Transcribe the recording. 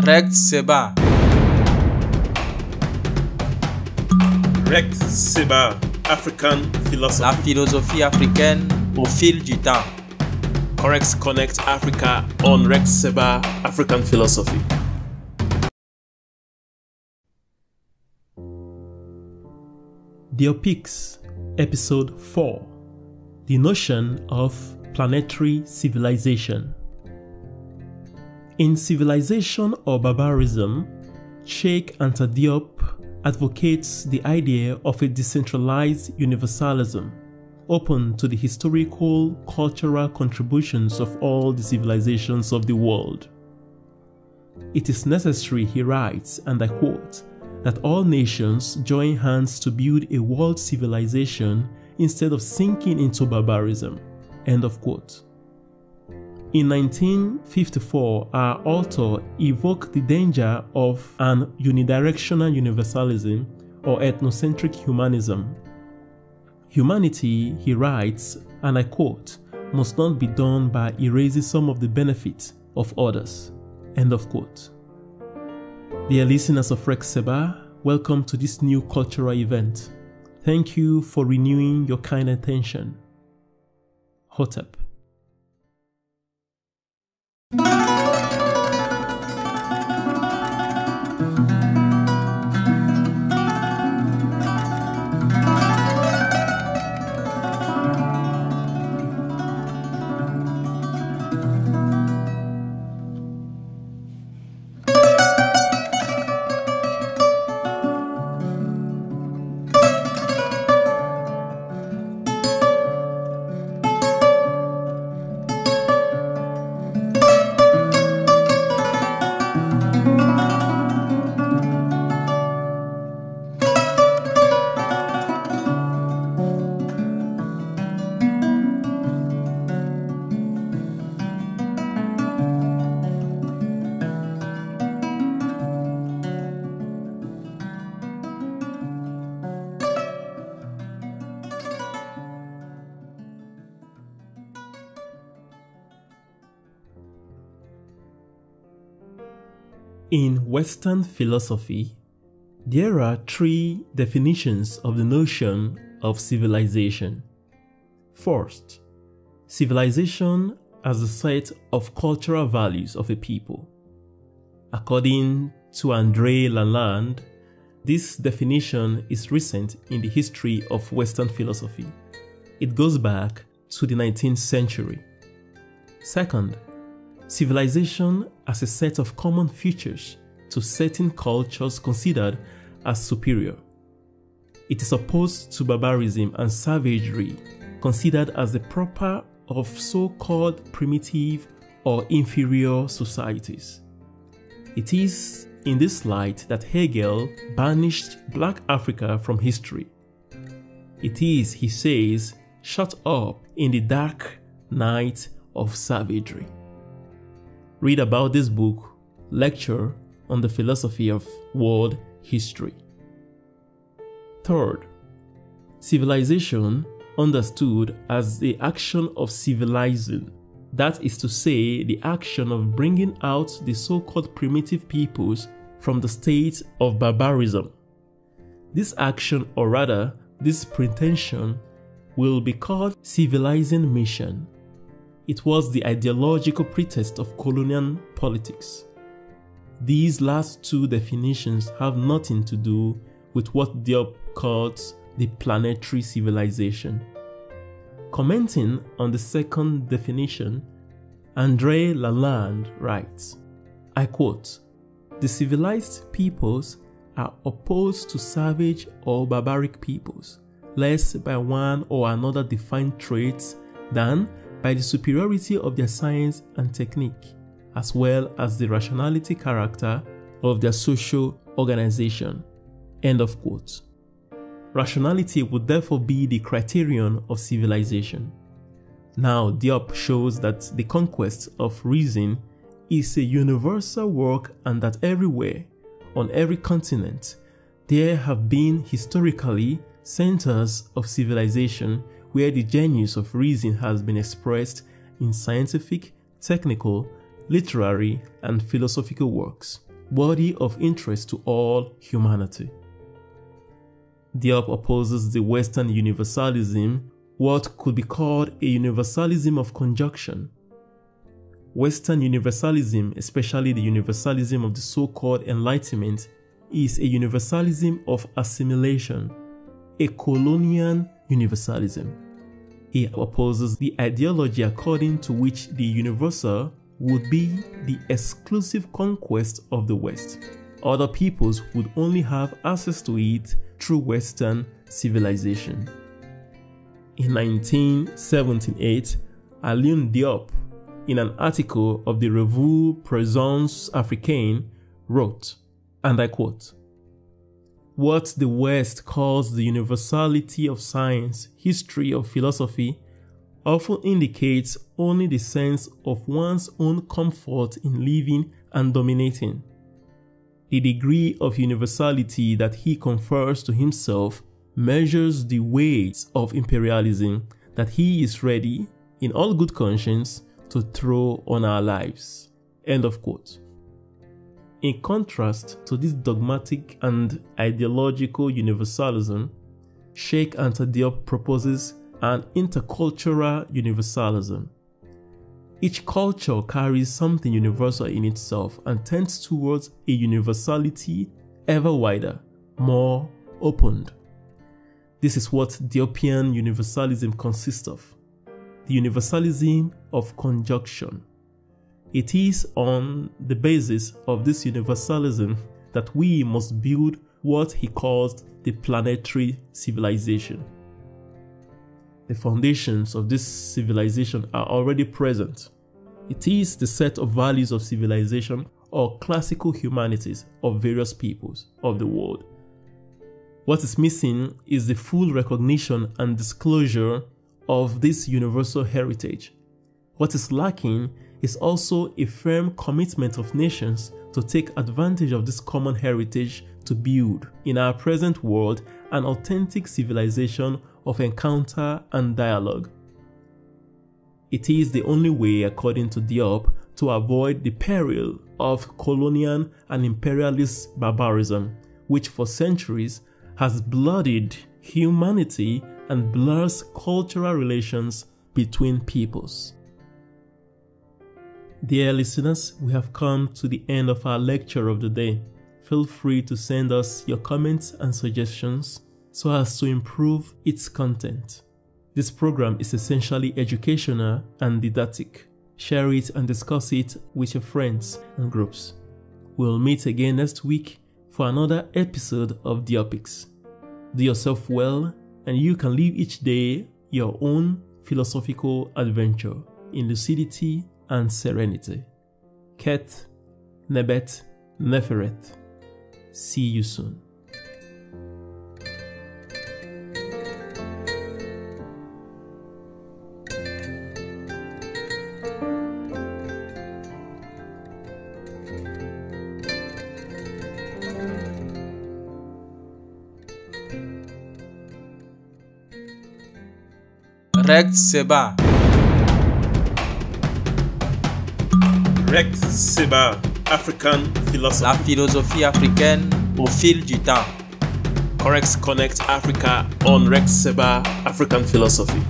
Rect Seba. Rect Seba, African philosophy. La philosophie africaine au fil du temps. Correct Connect Africa on Rect Seba, African philosophy. Diopics, Episode 4. The notion of planetary civilization. In Civilization or Barbarism, Sheikh Anta Diop advocates the idea of a decentralized universalism, open to the historical, cultural contributions of all the civilizations of the world. It is necessary, he writes, and I quote, that all nations join hands to build a world civilization instead of sinking into barbarism. End of quote. In 1954, our author evoked the danger of an unidirectional universalism or ethnocentric humanism. Humanity, he writes, and I quote, must not be done by erasing some of the benefits of others. End of quote. Dear listeners of Rect Seba, welcome to this new cultural event. Thank you for renewing your kind attention. Hotep. In Western philosophy, there are three definitions of the notion of civilization. First, civilization as a set of cultural values of a people. According to André Lalande, this definition is recent in the history of Western philosophy. It goes back to the 19th century. Second, civilization as a set of common features to certain cultures considered as superior. It is opposed to barbarism and savagery, considered as the proper of so-called primitive or inferior societies. It is in this light that Hegel banished Black Africa from history. It is, he says, shut up in the dark night of savagery. Read about this book, Lecture on the Philosophy of World History. Third, civilization understood as the action of civilizing, that is to say, the action of bringing out the so-called primitive peoples from the state of barbarism. This action, or rather, this pretension, will be called civilizing mission. It was the ideological pretext of colonial politics. These last two definitions have nothing to do with what Diop calls the planetary civilization. Commenting on the second definition, André Lalande writes, I quote, "The civilized peoples are opposed to savage or barbaric peoples, less by one or another defined traits than by the superiority of their science and technique, as well as the rationality character of their social organization." End of quote. Rationality would therefore be the criterion of civilization. Now, Diop shows that the conquest of reason is a universal work and that everywhere, on every continent, there have been historically centers of civilization where the genius of reason has been expressed in scientific, technical, literary, and philosophical works. worthy of interest to all humanity. Diop opposes the Western universalism, what could be called a universalism of conjunction. Western universalism, especially the universalism of the so-called Enlightenment, is a universalism of assimilation, a colonial universalism. He opposes the ideology according to which the universal would be the exclusive conquest of the West. Other peoples would only have access to it through Western civilization. In 1978, Alain Diop, in an article of the Revue Présence Africaine, wrote, and I quote, "What the West calls the universality of science, history, or philosophy often indicates only the sense of one's own comfort in living and dominating. The degree of universality that he confers to himself measures the weight of imperialism that he is ready, in all good conscience, to throw on our lives." End of quote. In contrast to this dogmatic and ideological universalism, Sheikh Anta Diop proposes an intercultural universalism. Each culture carries something universal in itself and tends towards a universality ever wider, more opened. This is what Diopian universalism consists of, the universalism of conjunction. It is on the basis of this universalism that we must build what he calls the planetary civilization. The foundations of this civilization are already present. It is the set of values of civilization or classical humanities of various peoples of the world. What is missing is the full recognition and disclosure of this universal heritage. What is lacking is also a firm commitment of nations to take advantage of this common heritage to build, in our present world, an authentic civilization of encounter and dialogue. It is the only way, according to Diop, to avoid the peril of colonial and imperialist barbarism, which for centuries has bloodied humanity and blurs cultural relations between peoples. Dear listeners, we have come to the end of our lecture of the day. Feel free to send us your comments and suggestions so as to improve its content. This program is essentially educational and didactic. Share it and discuss it with your friends and groups. We'll meet again next week for another episode of Diopics. Do yourself well, and you can live each day your own philosophical adventure in lucidity and serenity. Ket Nebet Neferet. See you soon. Rect Seba. Rect Seba, African philosophy. La philosophie africaine au fil du temps. Correct Connect Africa on Rect Seba, African philosophy.